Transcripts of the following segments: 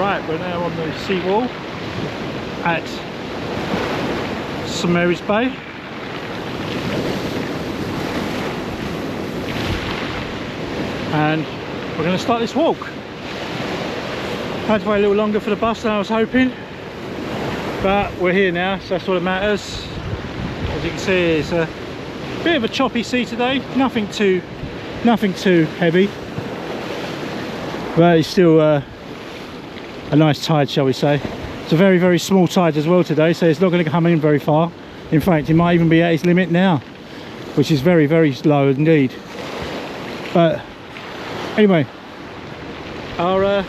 Right, we're now on the seawall at St Mary's Bay. And we're going to start this walk. Had to wait a little longer for the bus than I was hoping, but we're here now, so that's all that matters. As you can see, it's a bit of a choppy sea today. Nothing too heavy, but it's still a nice tide, shall we say. It's a very, very small tide as well today, so it's not going to come in very far. In fact, it might even be at its limit now, which is very, very low indeed. But anyway, I'll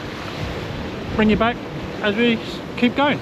bring you back as we keep going.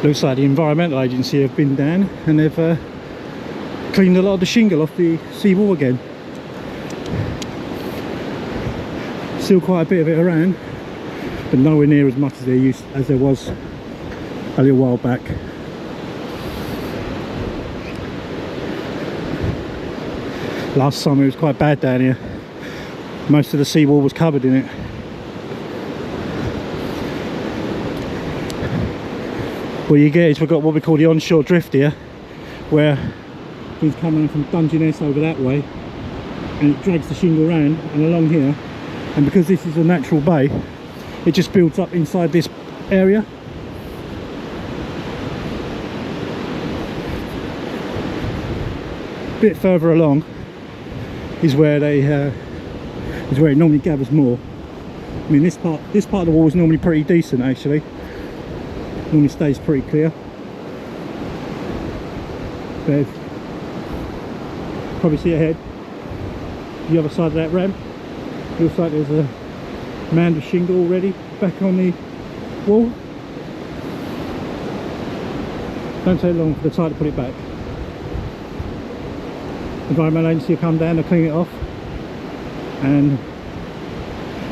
Looks like the environmental agency have been down and they've cleaned a lot of the shingle off the seawall again. Still quite a bit of it around, but nowhere near as much as there was a little while back. Last summer it was quite bad down here. Most of the seawall was covered in it. What you get is we've got what we call the onshore drift here, where things come in from Dymchurch over that way and it drags the shingle around and along here, and because this is a natural bay, it just builds up inside this area. A bit further along is where it normally gathers more. I mean, this part of the wall is normally pretty decent actually. Normally stays pretty clear. But probably see ahead, the other side of that ramp, looks like there's a mound of shingle already back on the wall. Don't take long for the tide to put it back. Environmental agency will come down and clean it off, and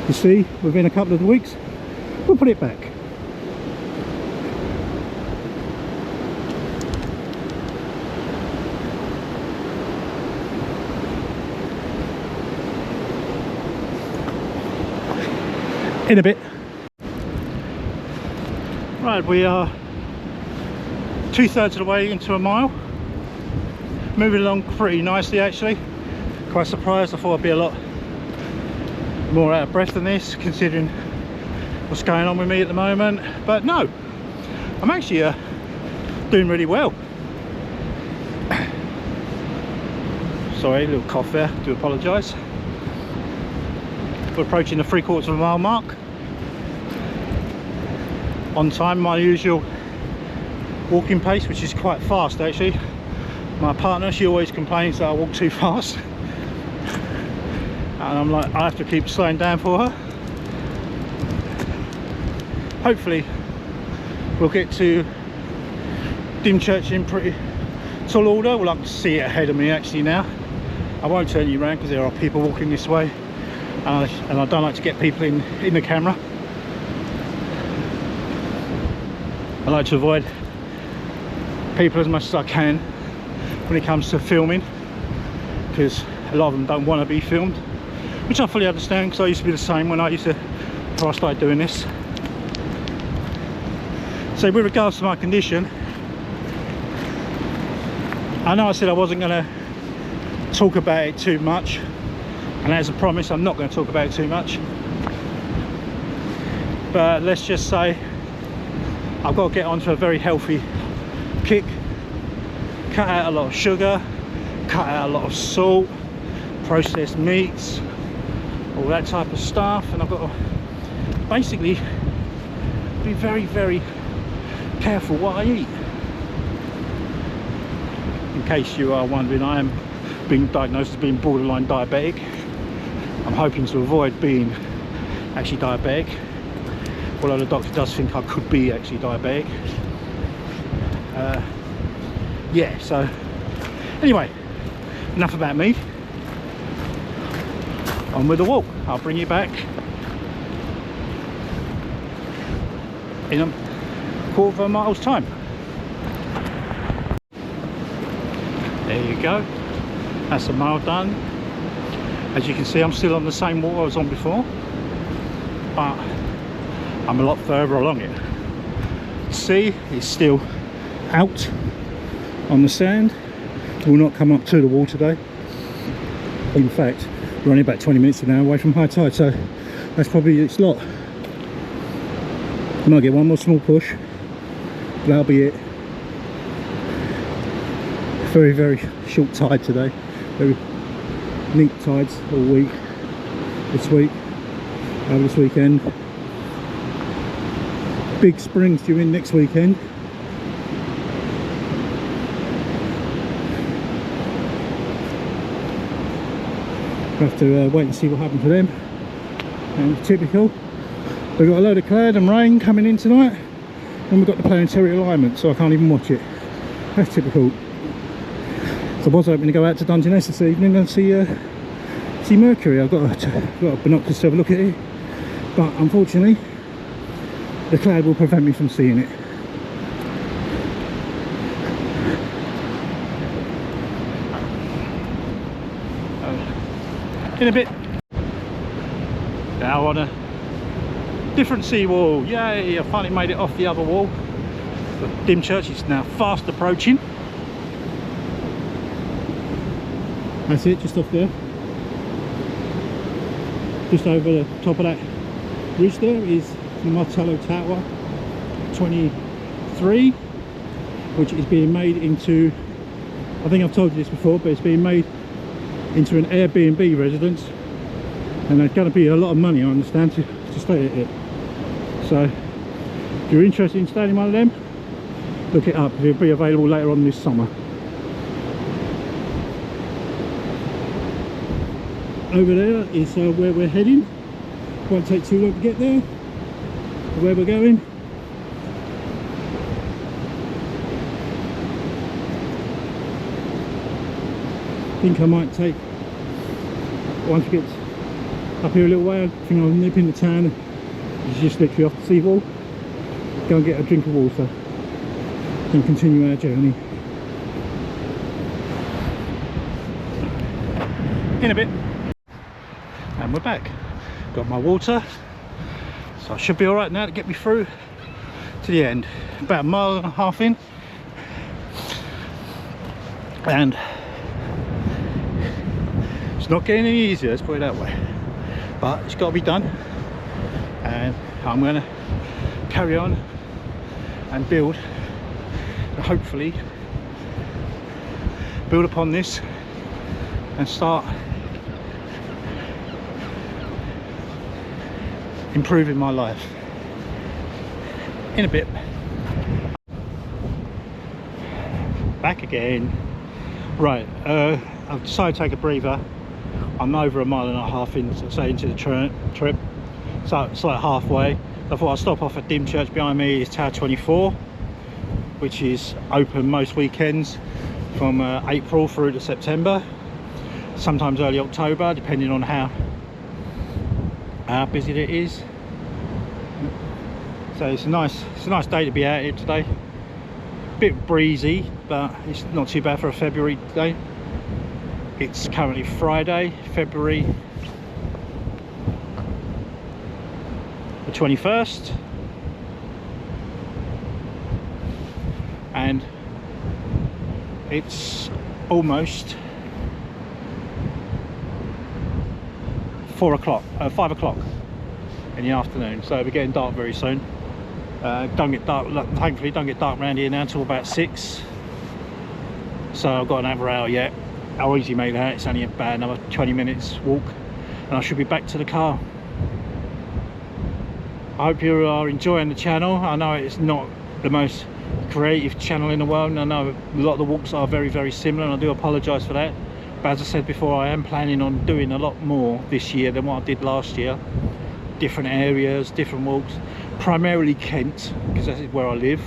you see, within a couple of weeks we'll put it back. In a bit. Right, we are 2/3 of the way into a mile. Moving along pretty nicely actually. Quite surprised. I thought I'd be a lot more out of breath than this, considering what's going on with me at the moment. But no, I'm actually doing really well. Sorry, a little cough there, do apologise. We're approaching the 3/4 of a mile mark. On time, my usual walking pace, which is quite fast actually. My partner, she always complains that I walk too fast, and I'm like, I have to keep slowing down for her. Hopefully we'll get to Dymchurch in pretty tall order. Well, I can see it ahead of me actually now. I won't turn you around because there are people walking this way. And I don't like to get people in the camera. I like to avoid people as much as I can when it comes to filming, because a lot of them don't want to be filmed, which I fully understand, because I used to be the same before I started doing this. So with regards to my condition, I know I said I wasn't going to talk about it too much, and as a promise, I'm not going to talk about it too much. But let's just say I've got to get onto a very healthy kick, cut out a lot of sugar, cut out a lot of salt, processed meats, all that type of stuff, and I've got to basically be very, very careful what I eat. In case you are wondering, I am being diagnosed as being borderline diabetic. I'm hoping to avoid being actually diabetic, although the doctor does think I could be actually diabetic. Yeah, so anyway, enough about me. On with the walk. I'll bring you back in a quarter of a mile's time. There you go, that's a mile done. As you can see, I'm still on the same walk I was on before, but I'm a lot further along it. Sea is still out on the sand, will not come up to the wall today. In fact, we're only about 20 minutes now away from high tide, so that's probably its lot. Might get one more small push, but that'll be it. Very, very short tide today, very neat tides all week, this week, over this weekend. Big springs due in next weekend. We'll have to wait and see what happens to them. And typical, we've got a load of cloud and rain coming in tonight, and we've got the planetary alignment, so I can't even watch it. That's typical. So I was hoping to go out to Dungeness this evening and see Mercury. I've got binoculars to have a look at it, but unfortunately the cloud will prevent me from seeing it. In a bit. Now on a different seawall. Yay, I finally made it off the other wall. The Dymchurch is now fast approaching. That's it, just off there. Just over the top of that ridge there is the Martello Tower 23, which is being made into, I think I've told you this before, but it's being made into an Airbnb residence, and there's going to be a lot of money, I understand, to stay at it. So if you're interested in staying in one of them, look it up. It'll be available later on this summer. Over there is where we're heading. Won't take too long to get there. Where we're going. I think I might take, once we get up here a little way, I think I'll nip into town, which is just literally off the seawall, go and get a drink of water and continue our journey. In a bit. And we're back. Got my water, so I should be all right now to get me through to the end. About a mile and a half in, and it's not getting any easier, let's put it that way, but it's got to be done, and I'm going to carry on and build, and hopefully build upon this and start improving my life. In a bit. Back again. Right, I've decided to take a breather. I'm over a mile and a half into the trip, so it's like halfway. I thought I'd stop off at Dymchurch. Behind me is Tower 24, which is open most weekends from April through to September, sometimes early October, depending on how busy it is. So it's a nice day to be out here today. Bit breezy, but it's not too bad for a February day. It's currently Friday, February the 21st, and it's almost 5 o'clock in the afternoon, so we're getting dark very soon. Don't get dark, thankfully don't get dark around here now until about 6, so I've got another hour yet. I'll easily make that. It's only about another 20 minutes walk and I should be back to the car. I hope you are enjoying the channel. I know it's not the most creative channel in the world, and I know a lot of the walks are very, very similar, and I do apologise for that. But as I said before, I am planning on doing a lot more this year than what I did last year. Different areas, different walks, primarily Kent, because that is where I live.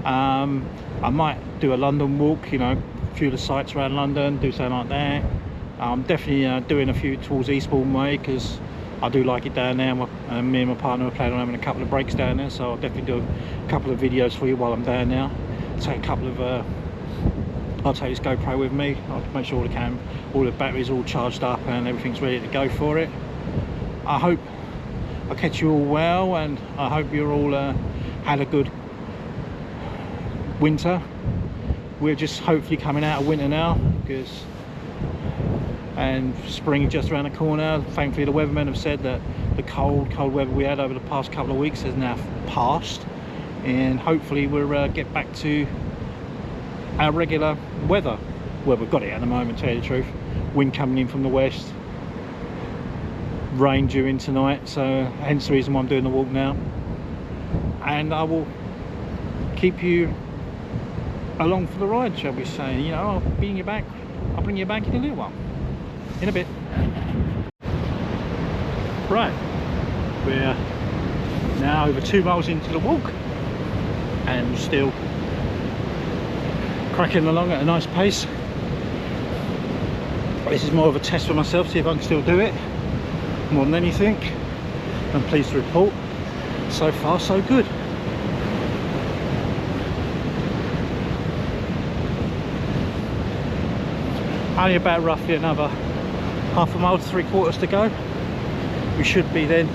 I might do a London walk, you know, a few of the sites around London, do something like that. I'm definitely doing a few towards Eastbourne way, because I do like it down there. Me and my partner are planning on having a couple of breaks down there, so I'll definitely do a couple of videos for you while I'm down there. Take a couple of I'll take this GoPro with me. I'll make sure all the batteries are all charged up and everything's ready to go for it. I hope I catch you all well, and I hope you're all had a good winter. We're just hopefully coming out of winter now, and spring is just around the corner. Thankfully the weathermen have said that the cold weather we had over the past couple of weeks has now passed, and hopefully we'll get back to our regular weather. Well, we've got it at the moment, to tell you the truth. Wind coming in from the west, rain due in tonight, so hence the reason why I'm doing the walk now. And I will keep you along for the ride, shall we say. You know, I'll bring you back in a little while, in a bit. Right, we're now over 2 miles into the walk and still cracking along at a nice pace. This is more of a test for myself, see if I can still do it more than anything. I'm pleased to report so far so good. Only about roughly another half a mile to 3/4 to go. We should be then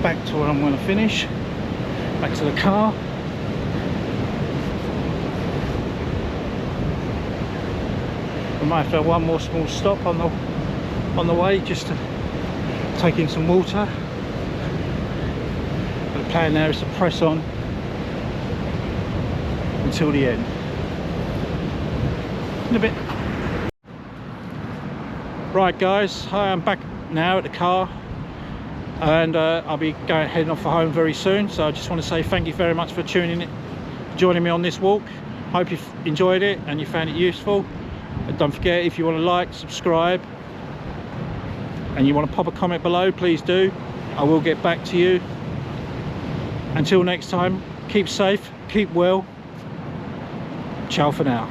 back to where I'm going to finish, back to the car. We might have to have one more small stop on the way, just to take in some water. But the plan now is to press on until the end. In a bit. Right guys, I am back now at the car, and I'll be heading off for home very soon. So I just want to say thank you very much for joining me on this walk. Hope you've enjoyed it and you found it useful. And don't forget, if you want to like, subscribe, and you want to pop a comment below, please do. I will get back to you. Until next time, keep safe, keep well. Ciao for now.